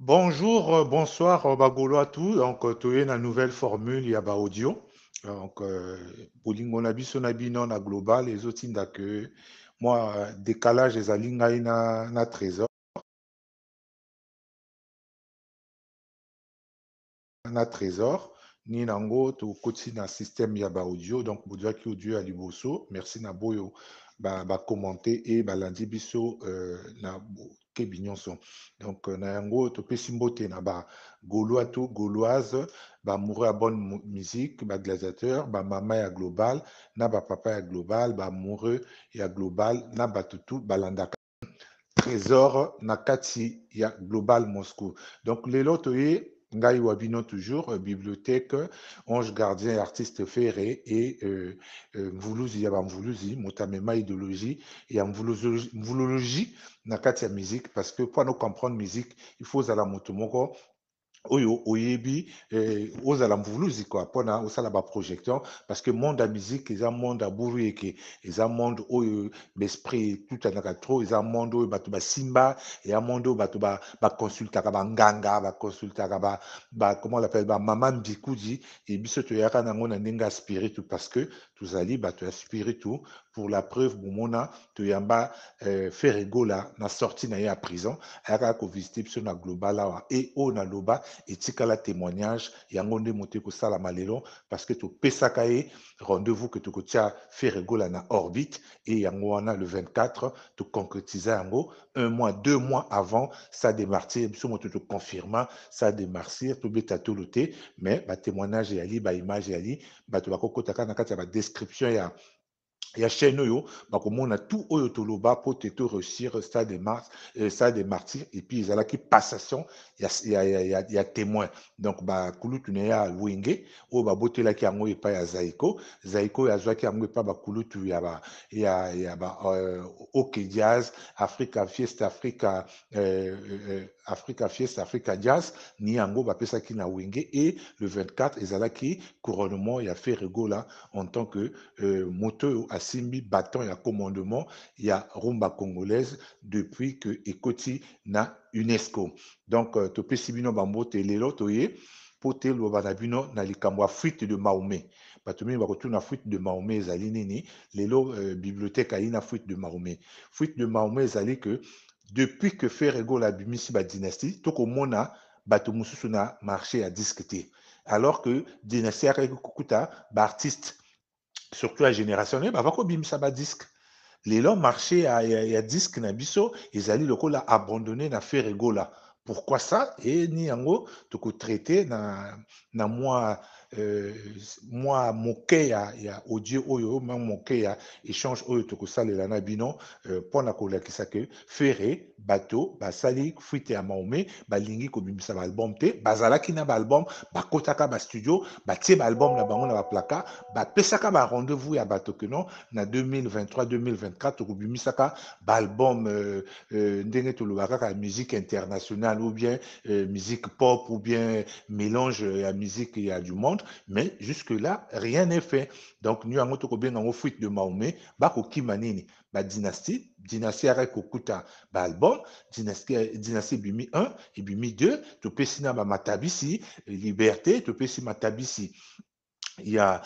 Bonjour, bonsoir, Bagolo à tout. Donc, tu es une nouvelle formule, il y a ba audio. Donc, bolingo na biso na bino na global, les autres que moi, décalage les alinga na trésor, ni nango, tu koti na système ya ba audio. Donc, bodia ki audio à liboso. Merci na boyo, ba commenter et ba landi biso, na kebi nyonso. Donc, na yango, to pesi mbote na ba gaulois tout, gauloise, ba moureux à bonne musique, ba gladiateur, ba mama ya global, na ba papa ya global, ba moureux ya global, na ba tutu, ba landaka. Trésor na kati ya Global Moscou. Donc lelo toye ngai wabino toujours bibliothèque ange gardien et artiste ferré et mvuluzi ya bamvuluzi motamema idéologie ya mvulologie na kati ya musique parce que pour nous comprendre musique il faut ala moto moko oyo oyebi ozala mvuluzi quoi mpona osala baprojection parce que monde ya musique eza monde ya buru eke eza monde oyo l'esprit etutanaka trop eza monde oyo bato basimba eza monde oyo bato bakonsultaka banganga bakonsultaka comment on appelle bamama mbikudi e biso toyaka nango na ndenge ya spiritu parce que tozali bato ya spiritu pour la preuve bomona toyamba feregola na sorti na ye ya prison ayaka kovisite biso na global awa e oyo naloba etikala témoignage yango nde moto ekosalama lelo parce que topesaka ye rendez-vous que tokotia feregola na orbite et yango wana le 24 toconcrétisa yango un mois 2 mois avant ça démartir biso moto toconfirma ça démartir tobeta tolo te mais batémoignage eyali baimage eyali bato bakokotaka na kati ya badescription ya chaîne oyo bakomona tout oyo toloba po te to réussir stade de martyr et puis ezalaki passation ya témoin donc bakulutu na ye ya wenge oyo babotelaki yango epai ya zaiko zaiko oyo azwaki yango epai bakulutu ok jazz africa fiesta africa fiesta africa jazz ni yango bapesaki na wenge et le 24 ezalaki couronnement ya feregola en tant que moto asimbi bâton ya commandement ya rumba congolaise depuis que ekoti na UNESCO. Donc topesi bino bambote lelo toye po teloba na bino na likambo ya fuite de Mahomet. Bato mingi bakotuna fuite de Mahomet ezali nini lelo bibliothèque ayi na fuite de Mahomet. Fuite de Mahomet ezali que depuis que Ferrego abimisi ba dynastie tokomona bato mosusu na marché ya disque te alors que dynastie akaki kokuta baartiste surtout la génération oyo bava kobimisa badisque lelo marché ya disque na biso ezali lokola abandonné na feregola pourquoi ça e ni yango tokotraite na mwa moke ya audio oyo ma moke ya échange oyo tokosalela na bino mpona kolakisa ke fere bato basali fuite ya Mahomet balingi kobimisa baalbum te bazalaki na baalbum bakotaka bastudio batie baalbum na bango na baplaka bapesaka barendez-vous ya bato ke non na 2023-2024 tokobimisaka baalbum ndenge tolobaka kaka musique internationale ou bien musique pop ou bien mélange ya musique ya du monde mais jusque là rien n'est fait donc nous yango tokobenga yango fuite de Mahomet bakokima nini dynastie ayaka kokuta baalbum dynastie ebimi 1 ebimi 2 topesi na bamatabisi liberté topesi matabisi ya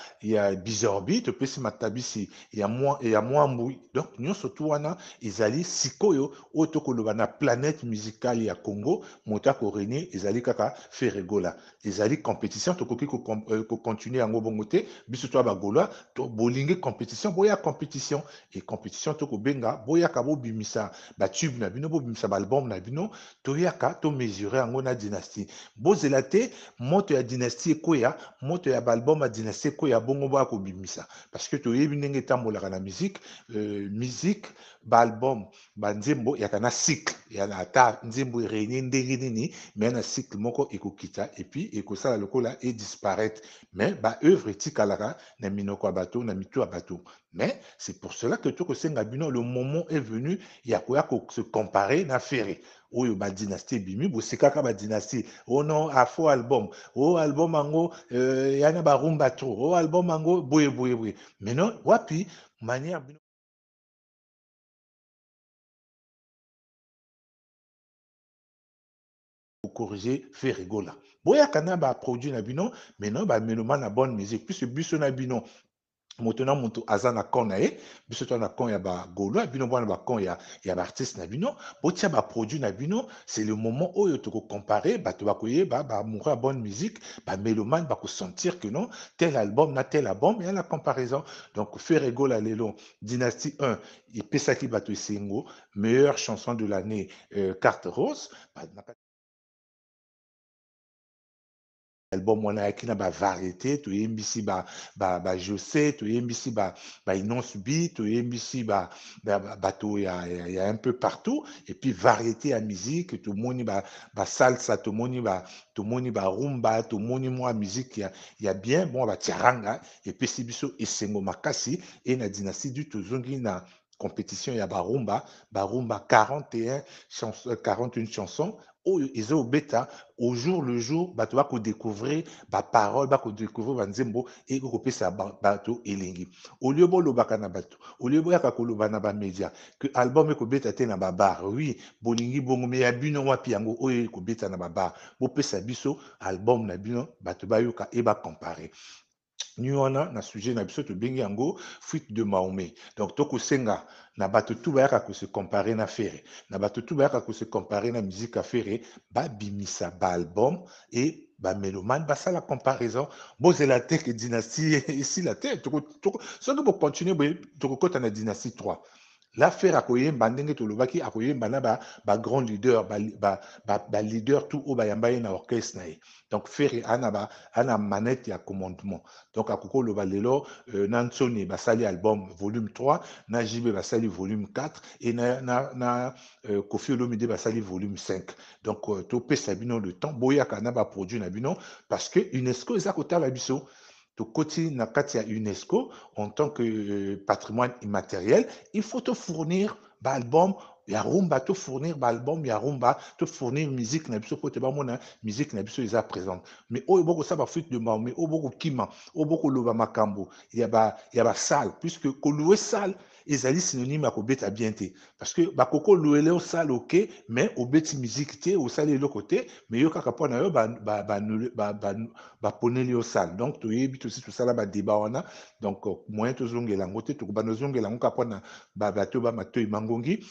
bizorbi topesi matabisi ya mwambui donc nyonso tu wana ezali sikoyo oyo tokoloba na planète musicale ya congo moto akorenie ezali kaka feregola ezali compétition tokoki kocontinue yango bongo te biso to ya bagaulois bolingi compétition boya compétition e compétition tokobenga boyaka bobimisa batube na bino bobimisa baalbum na bino toyaka tomesure yango na dynastie bozela te moto ya dynastie ekoya moto ya baalbum ya dynastie ekoya bongo boya kobimisa parce que toyebi ndenge etambolaka na musique musique baalbum banzembo yaka na cycle yana ata nzembo erenie ndenge nini me na cycle moko ekokita epuis ekosala lokola edisparaître mais baœuvre etikalaka na minoko ya bato na mitu ya bato mais c'est pour cela que tokosenga bino le moment est venu ya koya se comparer na fere oyo badynastie ebimi bosekaka badynastie o non afo album o album yango yana barumba tro o album yango boye boye boye maintenant wapi manière corriger fait rigola. Boya kana ba produit na bino, maintenant ba meloma na bonne musique. Puisque biso na bino moto na moto aza na kon na ye, biso to na kon ya ba gaulois, bino bwana ba kon ya ba artiste na bino, botia ba produit na bino, c'est le moment oyo to ko comparer, bato ba koyeba ba amoureux ya bonne musique, ba mélomane ba ko sentir que non, tel album na tel album, il y a la comparaison. Donc Ferrego la lelo, Dynastie 1, il pesaki bato esengo, meilleure chanson de l'année, Carte Rose, ba, album wana ayaki na bavariété toyembisi bajose toyembisi bainonce b toyembisi bato ya un peu partout et puis variété ya musique tomoni basalsa tomoni barumba tomoni mwa musique ya bien bon batiaranga epesi biso esengo makasi e na dynastie du tozongi na compétition ya barumba 41 41 chansons oyo eza obeta au jour le jour bato bakodécouvrir baparole bakodécouvrir banzembo ekokopesa bato elengi olie bolobaka na bato olie boyaka koloba na bamédia ke album ekobeta te na babar oui bolingi bongo me ya bino wapi yango oyo ekobeta na babar bopesa biso album na bino bato bayoka e bacompare ni wana na sujet na biso tobengi yango fuite de Mahomet. Donc tokosenga na bato tu bayaka kose comparer na fere na bato tu bayaka kose comparer na musique à fere babimisa baalbum e bamélomane basala comparaison bozela te ke dynastie esila te soki bocontinue boye tokokɔta na dynastie 3 l'affaire akoyemba ndenge tolobaki akoyemba na grand leader leader tout oyo bayamba ye na orchestre na ye donc fere ana manette ya commandement donc akokoloba lelo na nsoni basali album volume 3 na jibe basali volume 4 et na kofi olomide basali volume 5 donc topesa bino le temps boyaka na baproduit na bino parce que unesco eza kotala biso tokoti na kati ya UNESCO en tant que patrimoine immatériel, il faut te fournir album ya rumba, te fournir album ya rumba, te fournir musique na biso pote ba mona musique na biso eza présente. Mais oyo boko sa ba fuite de Mahomet, oyo boko kima, oyo boko loba makambo, ya ba salle puisque ko louer salle ezali synonyme ya kobeta bien te parce que bakoko louele o salle ok mais obeti musique te osali eloko te mais yo kaka mpona yo baponeli yo salle donc toyebi tosi tosala badébat wana donc moyen tozongela yango te tokobanda ozongela yango kaka mpona bato bamatoi mangongi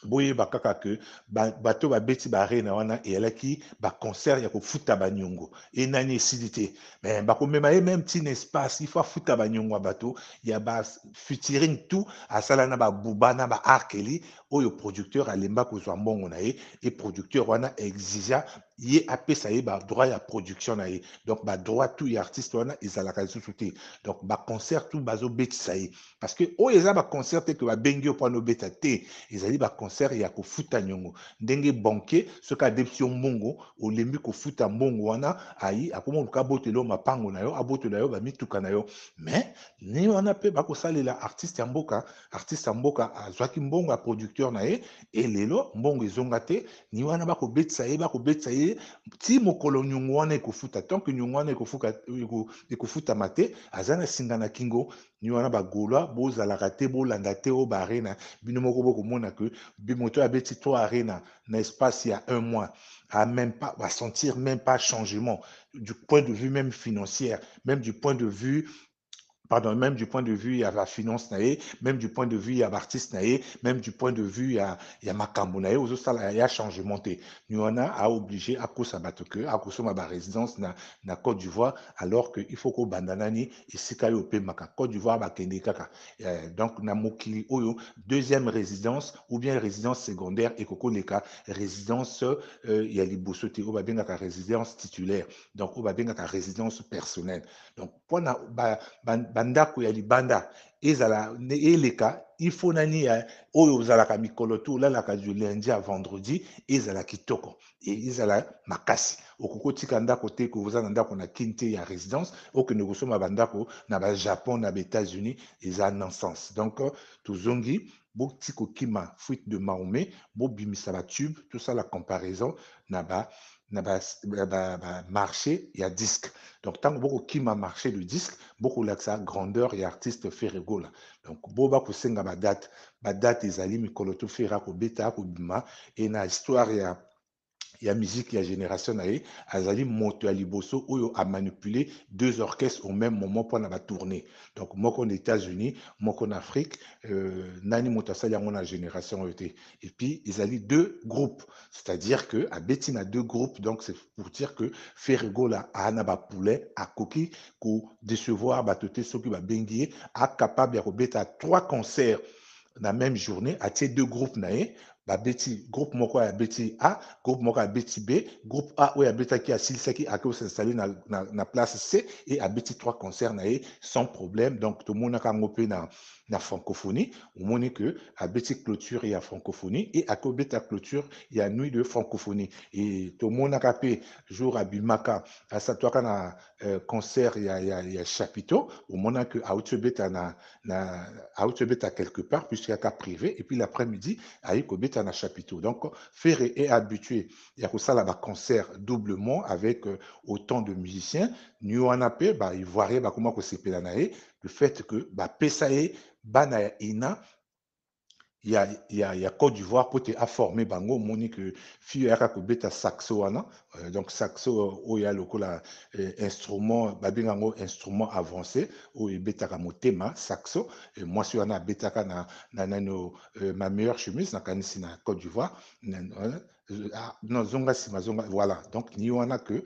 boyeba kaka ke bato babeti barena wana eyalaki baconcert ya kofuta baniongo e nani esili te mais bakomema ye même ntina espace il faut afuta baniongo ya bato ya bafeaturing tout asala na babuba na baarkeli oyo producteur alemba kozwa mbongo na ye e producteur wana exigea ye apesa ye badroit ya production na ye donc badroit tout ya artiste wana ezalaka lisusu te donc baconcert tout bazobetisa ye parce que oyo eza baconcert te ke babengi yo mpona obeta te ezali baconcert ya kofuta niongo ndenge banquier soki adepesi yo mbongo olembi kofuta mbongo wana ayi akoma luka abotela yo mapango na yo abotela yo bamituka na yo mais ni wana mpe bakosalela artiste ya mboka azwaki mbongo ya producteur na ye elelo mbongo ezonga te ni wana bakobetisa ye ti mokolo niongo wana ekofuta tanke niongo wana ekofutama te aza na singa na kingo ni wana bagaulois bozalaka te bolanda te oyo baarena bino moko bokomona ke moto abeti 3 arena na espace ya 1 mois a même pas va sentir même pas changement du point de vue même financière même du point de vue pardon, même du point de vue, il y a la finance, même du point de vue, il y a l'artiste, même du point de vue, il y a Makambo, aux autres, il y a changement. Nous, on a obligé à cause de à cause de ma résidence na Côte d'Ivoire, alors qu'il faut qu'on bandanani et si au pays maka Côte d'Ivoire, bakende kaka. Donc, na mokili oyo, deuxième résidence ou bien résidence secondaire et koko leka résidence, il y a libosote, ou bien la résidence titulaire. Donc, ou bien la résidence personnelle. Donc, pour bandako ya libanda ezala eleka il faut nani ya oyo ozalaka mikolo tu olalaka du lundi à vendredi ezala kitoko ezala makasi okokotika ndako te koza na ndako na kinte ya résidence okende kosoma bandako na bajapon na baétats-unis eza nonsense donc tozongi boti kokima fuite de Mahomet bobimisa batube tosala comparaison na marché ya disque donc tant beaucoup qui m'a marché le disque beaucoup là ça grandeur et artiste Ferrego là donc boba kosenga ba date ezali mikolo to fera ko beta ko bima et na histoire il y a musique, il y a génération naïe, azali moto à liboso où a manipulé deux orchestres au même moment pour la tournée. Donc, moi qu'on États-Unis, moi qu'on Afrique, nani moto ça y a mon génération été. Et puis, ils allaient deux groupes, c'est-à-dire que à Betty a deux groupes, donc c'est pour dire que Ferrigo là, à Anaba Poulet, à Koki, pour décevoir, batoté, ceux qui va benguier, à capable de remettre à trois concerts la même journée, à ces deux groupes naïe, babeti groupe moko ya beti A, groupe moko ya beti B, groupe A où ya betaki à Silsaki à qui s'installer na place C et à beti trois concerts naïe sans problème. Donc tout le monde a ngopé na francophonie, au moins que à beti clôture et à francophonie et à ko beta clôture il y a nuit de francophonie et tout le monde a capé jour à Bimaka à Satoaka na concert il y a chapiteau au moment que à Outubeta à Outubeta quelque part puisqu'il y a cas privé et puis l'après-midi à Ikobeta na chapiteau. Donc Ferré est habitué il y a ça là bas concert doublement avec autant de musiciens nous en appelle bah il voirait bah comment que c'est pelanae le fait que bah Pesae bana ina il y a Côte d'Ivoire pour te former bango moni que fille ya ko beta saxo wana donc saxo o ya lokola instrument babingango instrument avancé o beta ka motema saxo et moi si wana beta ka na nano ma meilleure chemise na kanisi na Côte d'Ivoire non zonga sima zonga voilà donc ni wana que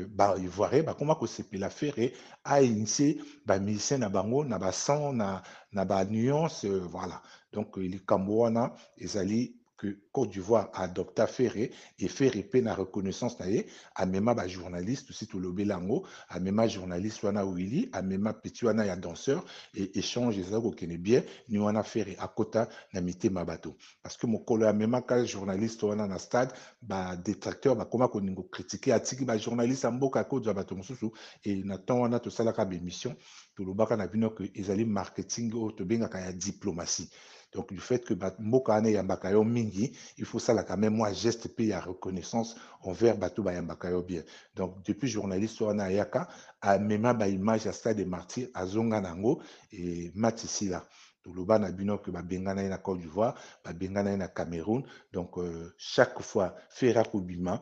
ba ivoiré ba comment ko sepela faire a initié ba musicien na bango na ba son na ba nuance voilà donc les Cambouana, ils allaient que Côte d'Ivoire adopta Ferré et Ferré peine la reconnaissance naie à même ba journaliste aussi tout le belango à même journaliste wana Willy à même petit wana ya danseur et échange les ago qui bien ni wana Ferré à kota na mité mabato parce que mon collègue à même quand journaliste wana na stade ba détracteur ba comment qu'on ningo critiquer atiki ba journaliste amboka Côte d'Ivoire bato mususu et na temps wana to sala ka émission tout le baka na bino que ils allaient marketing au to benga ka ya diplomatie. Donc, du fait que Mboka ane yambakayo mingi, il faut ça là quand même moi geste pays à reconnaissance envers Batou Bayambakayo bien. Donc, depuis journaliste wana yaka, a même ba image à stade des martyrs à Zonga Nango et Matissi là. Tout le bas na bino que ba bengana na Côte d'Ivoire, ba bengana na Cameroun. Donc, chaque fois, Ferra Koubima,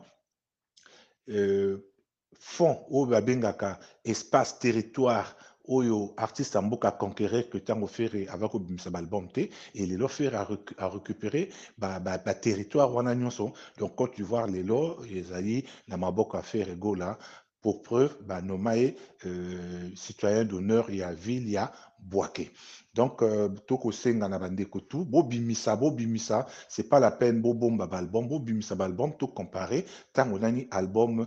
fond au babengaka espace territoire oyo artiste en mboka conquérir que tango ferré avec obimisa album te et les lots faire à récupérer ba territoire wana nyonso donc quand tu vois les lots ezali na maboka faire gola pour preuve ba nomae citoyen d'honneur ya ville ya Boaké. Donc toko senga na bandeko tout bo bimisa c'est pas la peine bo bomba album bo bimisa album tout comparer tango nani album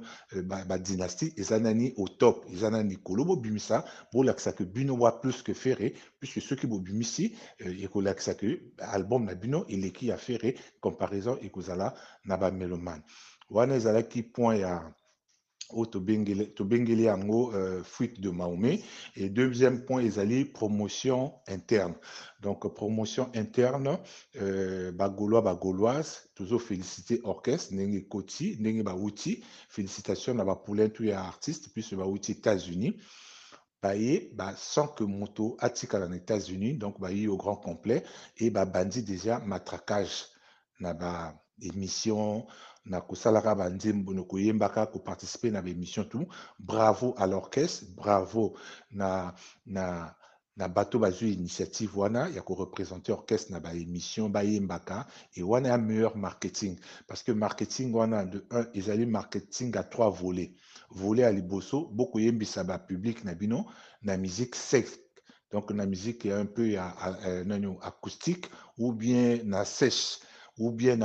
dynastie ezanani au top ezanani kolobo bimisa bolakisa que bino wa plus que ferré puisque ceux qui bobimisi ekolakisa que album na bino eleki ya ferré comparaison ekozala na ba mélomane wana ezalaki point ya au Tobengele yango fuite de Mahomet et deuxième point ezali promotion interne donc promotion interne bagauloise toujours féliciter orchestre ndenge koti ndenge bauti félicitations na bapoulain tout ya artiste puisque bauti États-Unis baye sans que moto atikala na États-Unis donc baye au grand complet et bandi déjà matraquage na ba émission na kosalaka banzembo na koyembaka koparticiper na baémission tout bravo à l'orchestre bravo na bato bazwi initiative wana ya koreprésenter orchestre na baémission bayembaka et wana ya meilleur marketing parce que marketing wana de un ezali marketing à trois volets volet à liboso bokoyembisa bapublic na bino na musique sec donc na musique un peu acoustique ou bien na sèche ou bien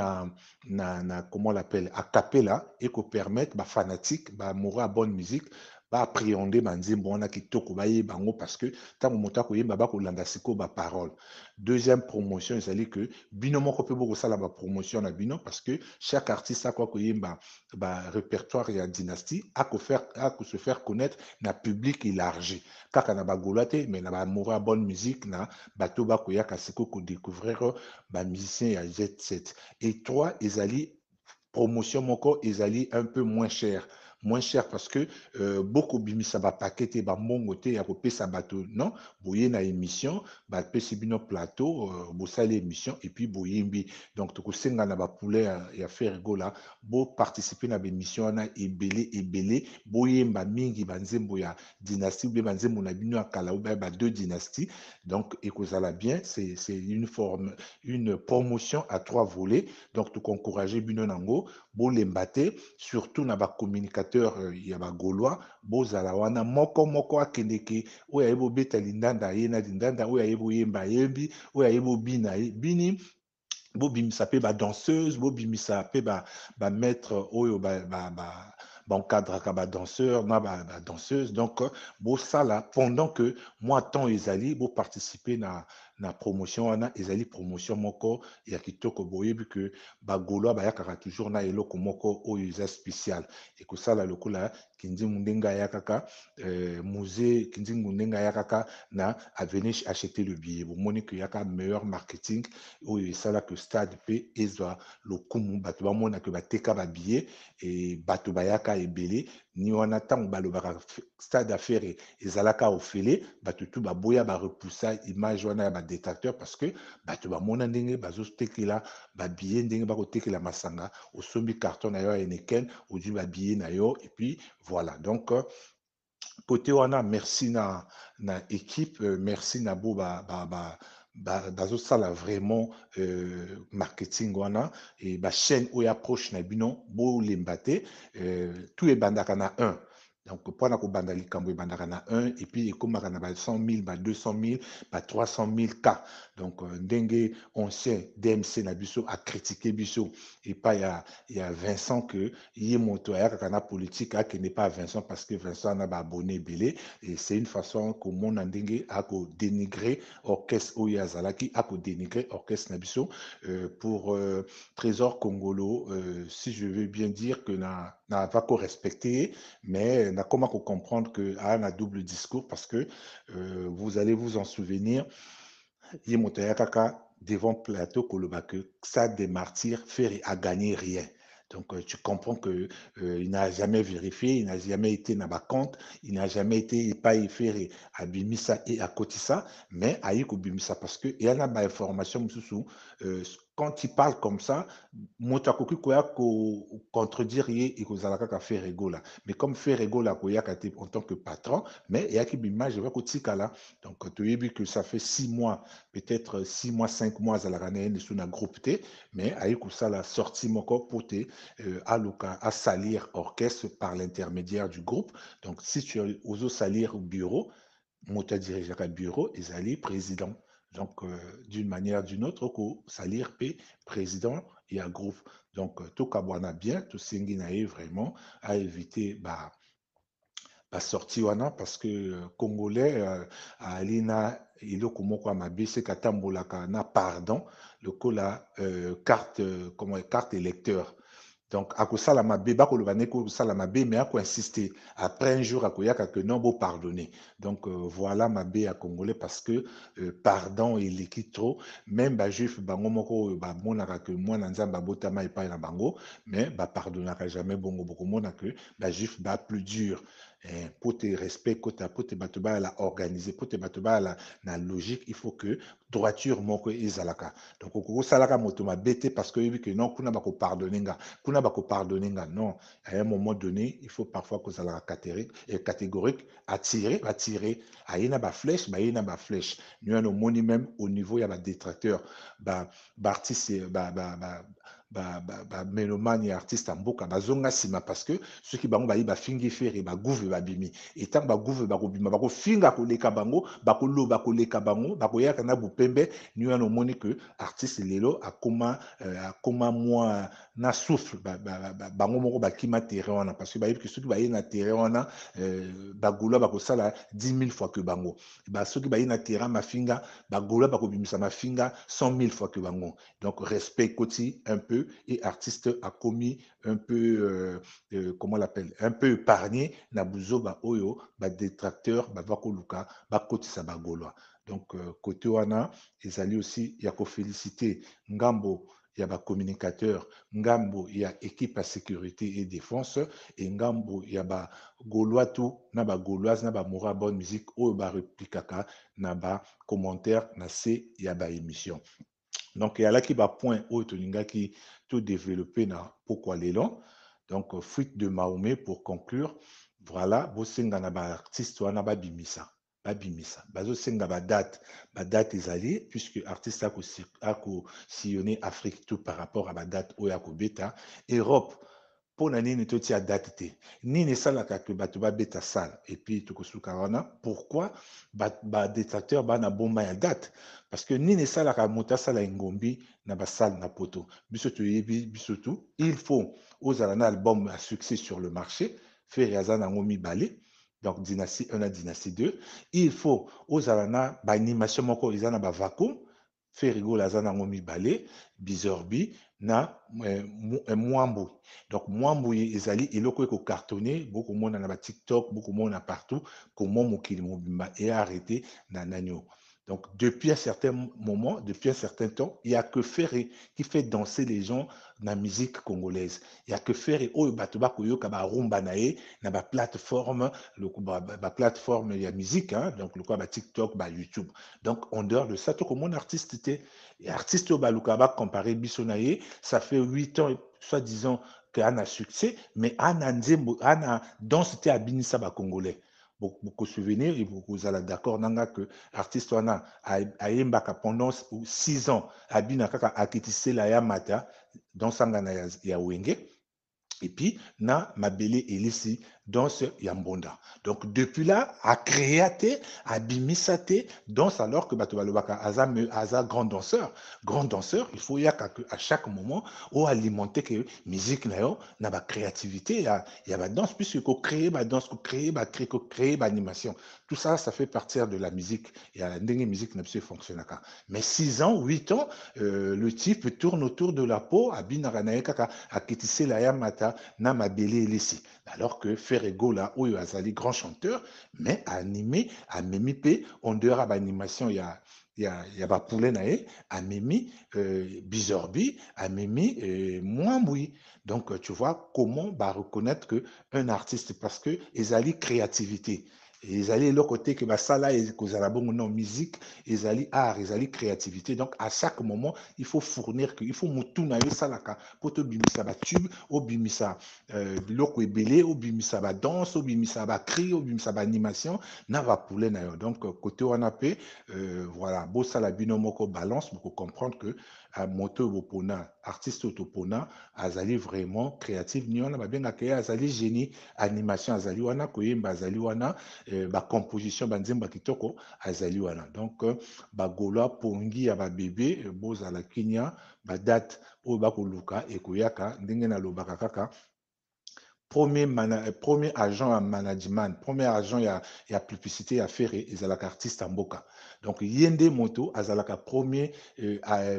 comment on l'appelle, a cappella, et qu'on permette, bah, fanatique, bah, mourir à bonne musique, bah, appréhender, bah, nzembo, on a qui toko, bah, bango, parce que, tant que monta, ko yemba, bah, ko landa siko, bah, parole. Deuxième promotion, c'est-à-dire que, bino, mon peut beaucoup ça, la promotion, na bino, parce que chaque artiste a quoi, ko yemba, bah, répertoire et dynastie, a ko se faire connaître, na public élargi. Kaka na ba golate, mais na ba mourir à bonne musique, na, bato, bah, ko yaka siko, ko découvrir, bah, musicien, ya jet set. Et trois, ezali promotion moko ezali un peu moins cher moins cher parce que beaucoup bimisa ba paquet ba mongo te ya kopesa bato non boye na émission ba pesi bino plateau bosali émission et puis boyembi donc tokosenga na ba poulet ya faire gola bo participer na ba émission wana ebele boyemba mingi banzembo ya dynastie ou bien banzembo na bino ya kala ou bien ba deux dynasties donc ekozala bien c'est une forme une promotion à trois volets donc tokoencourager bino nango bolemba te surtout na ba communicateur ya ba gaulois bozala wana moko akendeke oyo ayebi obeta lindanda ye na lindanda oyo ayebi oyemba yembi oyo ayebi obina bini bobimisa mpe badanseuse bobimisa mpe bamaître oyo bancadraka badanseur na badanseuse donc bosala pendant que moi temps ezali boparticipe na promotion wana ezali promotion moko ya kitoko boyebi ke bagaulois bayakaka toujours na eloko moko oyo eza spécial ekosala lokola kinzingu ndenge ayakaka musée kinzingu ndenge ayakaka na avenir acheter le billet bomoni ke yaka meilleur marketing oyo esalaka stade mpe ezwa lokumu bato bamonaka bateka babillet e bato bayaka ebele ni wana ntango balobaka stade affaire ezalaka ofele bato tu baboya barepusa image wana ya badetracteur parce que bato bamona ndenge bazotekela babillet ndenge bakotekela masanga osombi carton na yo ya eneken ozwi babillet na yo et puis voilà donc côté wana merci na équipe merci na bo bazosala vraiment marketing wana et bachaîne oyo approche na bino bolemba te tout ebandaka na 1 donc mpona kobanda likambo ebandaka na 1 et puis ekomaka na ba 100 000 ba 200 000 ba 300 000 cas donc ndenge ancien DMC na biso acritiqué biso epai ya Vincent que ye moto ayakaka na politique akende pas à Vincent parce que Vincent na baabonné ebele et c'est une façon komona ndenge akodénigrer orchestre oyo azalaki akodénigrer orchestre na biso pour Trésor Congolo si je veux bien dire que na va respecter mais na comment comprendre que a double discours parce que vous allez vous en souvenir ye moto ayakaka devant plateau koloba que ça des martyrs faire à gagner rien. Donc, tu comprends que il n'a jamais vérifié, il n'a jamais été dans ma compte, il n'a jamais été pas faire à Bimisa et à Kotissa, mais à Bimisa parce que il y a une information quand il parle comme ça, motakoki koya ko contredire ye et kozalaka ka faire rigola. Mais comme faire rigola koya en tant que patron, mais il y a qui bimage va kotikala. Donc, tu as vu que ça fait 6 mois peut-être 6 mois, 5 mois à la Ghanéenne sous un groupe T, mais avec ça la sortie moko pour te à salir orchestre par l'intermédiaire du groupe. Donc si tu oses salir au bureau, moi dirige le bureau et salir président. Donc d'une manière ou d'une autre, salir P président et un groupe. Donc tout kabwana bien, tout singinae vraiment à éviter basorti wana parce que congolais ali na eloko moko ya mabe seka atambolaka na pardon lokola carte comment carte électeur donc akosala mabe bakoloba ndenge kosala mabe mais akoinsiste après un jour akoyaka que non bo pardonner donc voilà mabe ya congolais parce que pardon eleki trop même bajuif bango moko oyo bamonaka que mwana nzambe abotama epai na bango mais bapardonnaka jamais bongo bokomona que bajuif ba plus dur pour te respect pour te bato la organiser pour te bato la na logique il faut que droiture moko ezalaka donc okosalaka moto mabe parce que yebi que non kuna bako pardonner nga kuna bako pardonner nga non à un moment donné il faut parfois que ça la catégorique attirer ayena ba flèche bayena ba flèche nous on moni même au niveau ya ba détracteur artiste mélomane ya artiste ya mboka bazonga nsima parce que soki bango bayi bafingi fere baguve babimi etango baguve bakobima bakofinga koleka bango bakoloba koleka bango bakoyaka na bupembe ni wana omoni que artiste lelo akoma mwa na souffle bango moko bakima terrain wana parce que bayebi ke soki baye na terrain wana bagaulois bakosala 10 000 fois que bango soki baye na terrain mafinga bagaulois bakobimisa mafinga 100 000 fois que bango donc respect koti un peu et artiste a commis un peu comment on l'appelle un peu épargné na buzoba oyo ba détracteur ba vakoluka ba kotisa ba gaulois donc côté wana ezali aussi ya ko féliciter ngambo il y a ba communicateur, ngambo il y a équipe à sécurité et défense, et ngambo il y a ba gaulois tout na ba gauloise na ba mora bonne musique oyo ba replikaka na ba commentaire na se ya ba émission. Donc, il y a là qui va point haut, qui tout développé na pourquoi l'élan. Donc, fuite de Mahomet pour conclure. Voilà, bosenga na ba artiste wana ba bimisa. Ba bimisa. Bazo senga ba date ezali, puisque artiste a ko sillonné Afrique tout par rapport à ba date oya ko beta. Europe, pour na nini totia date te. Nini esalaka ke bato babeta sale. Et puis, tokosuka wana, pourquoi ba détracteur ba na bomba ya date? Parce que nini esalaka moto asala engombi na basale na poto. Biso toyebi biso tout, il faut ozala na album à succès sur le marché, faire yaza nango mibale. Donc dynastie 1 à dynastie 2, il faut ozala na ba animation moko eza na ba vacuum, faire rigola aza nango mibale, bizorbi na mwambu. Donc mwambu ezali eloko eko cartonné, beaucoup mona na ba TikTok, beaucoup mona partout, comment mokili mobimba et arrêté na nanyo. Donc, depuis un certain moment, depuis un certain temps, il n'y a que Ferré qui fait danser les gens dans la musique congolaise. Il n'y a que Ferré, oh, batuba koyoka ba rumba nae, na ba plateforme, ba plateforme, il y a musique, hein, donc le quoi, ba TikTok, ba YouTube. Donc, en dehors de ça, tout comme mon artiste était, artiste au balukaba comparé bisonaye, ça fait 8 ans, soi-disant, qu'il a succès, mais Anna danse était à Binissa ba congolais. Beaucoup souvenir et vous allez d'accord nanga que artiste wana ayembaka pendant 6 ans abina kaka akitise la yamata dans sangana ya wenge. Et puis, na mabele elisi danse yambonda. Donc, depuis là, a créé, a bimisate, danse alors que bato balobaka aza grand danseur. Grand danseur, il faut y a à chaque moment, ou alimenter que musique na yo, na ba créativité, il y a ba danse, puisque qu'on crée ba danse, qu'on crée ba animation. Tout ça, ça fait partir de la musique. Il y a la musique n'a pas fonctionné. Mais 6 ans, 8 ans, le type tourne autour de la peau, a binaranaye kaka, a kitise la yamata, na mabele elisi. Alors que Ferrego là, oyo azali grand chanteur, mais animé, a memi pe, en dehors de l'animation, il y a ba poulet nae, a memi bizorbi, a memi mwamboui. Donc tu vois comment bah, reconnaître que un artiste, parce que ezali créativité. Et ils allaient l'autre côté que bah, ça là, ils non musique, ils allaient art, ils allaient créativité. Donc à chaque moment, il faut fournir, il faut moutouna ça là, pour te bimisa ba tube, au bimisa biloko ebele, au bimisa ba danse, au bimisa ba cri, au bimisa ba animation, na va poulet na yo. Donc côté wana pe, voilà, beau ça la binomoko balance, pour comprendre que moto bopona, artiste autopona, azali vraiment créatif, ni wana ba benga ke azali génie animation azali wana koyemba azali wana ba composition banzemba kitoko azali wana. Donc ba gola pongi ya ba bébé bozala kinya ba date oyo bakoluka ekoyaka ndenge na lobaka kaka premier agent à management, premier agent ya publicité à faire ezalaka artiste en boka. Donc yende moto azalaka premier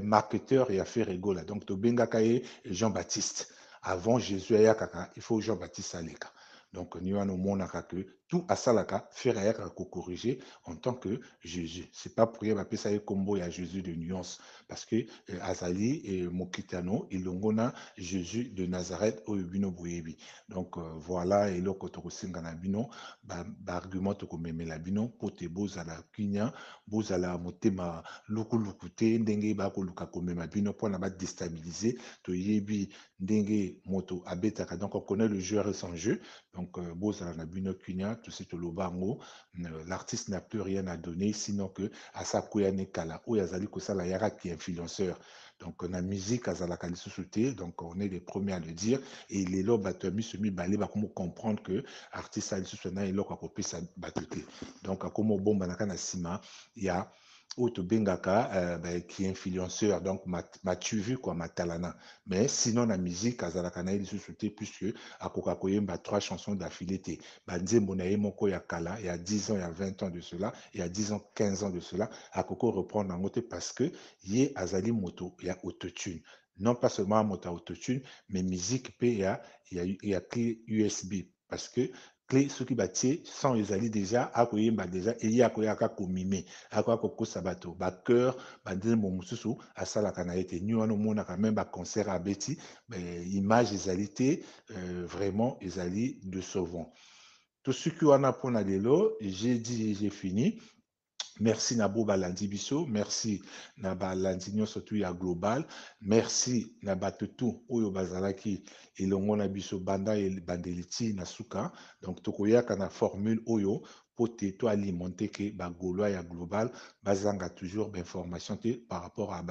marketeur et à faire egola. Donc to bengaka ye Jean-Baptiste. Avant Jésus ayakaka, il faut Jean-Baptiste aleka. Donc nous avons monaka que tout asalaka faire ayaka ko corriger en tant que Jésus. C'est pas pour y appeler ça combo ya Jésus de nuance parce que azali et mokitano ilongona Jésus de Nazareth au bino boyebi. Donc voilà et là koto kosinga na bino ba argument to komemela bino po te bozala kinya bozala motema luku te ndenge ba ko luka komema bino po na ba déstabiliser to yebi ndenge moto abetaka. Donc on connaît le joueur et son jeu. Donc bozala na bino kinya tout ce lobango l'artiste n'a plus rien à donner sinon que à sa koyane kala o yazali kosala yara qui influenceur. Donc, la musique, azalaka lisusu te, donc on est les premiers à le dire. Et les lots batami semi balé, bah, comment comprendre que artiste lisusu na eloko akopesa bato te. Donc, comme bomba na kana sima, il y a auto bengaka qui est influenceur, donc tu vu quoi, matalana. Mais sinon, la musique, azalaka na lisusu te, puisque akoka koyemba 3 chansons d'affilée te. Banzembo na ye moko ya kala, il y a 10 ans, il y a 20 ans de cela, il y a 10 ans, 15 ans de cela, akoko reprendre en moto parce que ye azali moto ya autotune. Non pas seulement moto autotune, mais musique il y a clé USB. Parce que clé ce qui batie sans ezali déjà akoyemba déjà eye akoyaka komime akoyaka kokosa bato bacœur bandembo mosusu asalaka na ye te ni wana omonaka même baconcert abeti image ezali te vraiment ezali décevant tosuki wana mpona lelo j'ai dit j'ai fini. Merci na bo balandi biso, merci na balandi nyonso tu ya global, merci na bato tu oyo bazalaki elongo na biso banda ebandeli ti na suka. Donc tokoyaka na formule oyo po te to alimenter ke bagaulois ya global bazanga toujours bainformation te par rapport à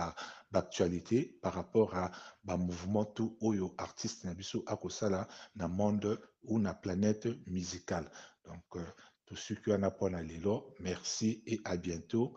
actualité, par rapport à mouvement tout oyo artiste na biso akosala na monde ou na planète musicale. Donc tout ce qui en a pour lelo. Merci et à bientôt.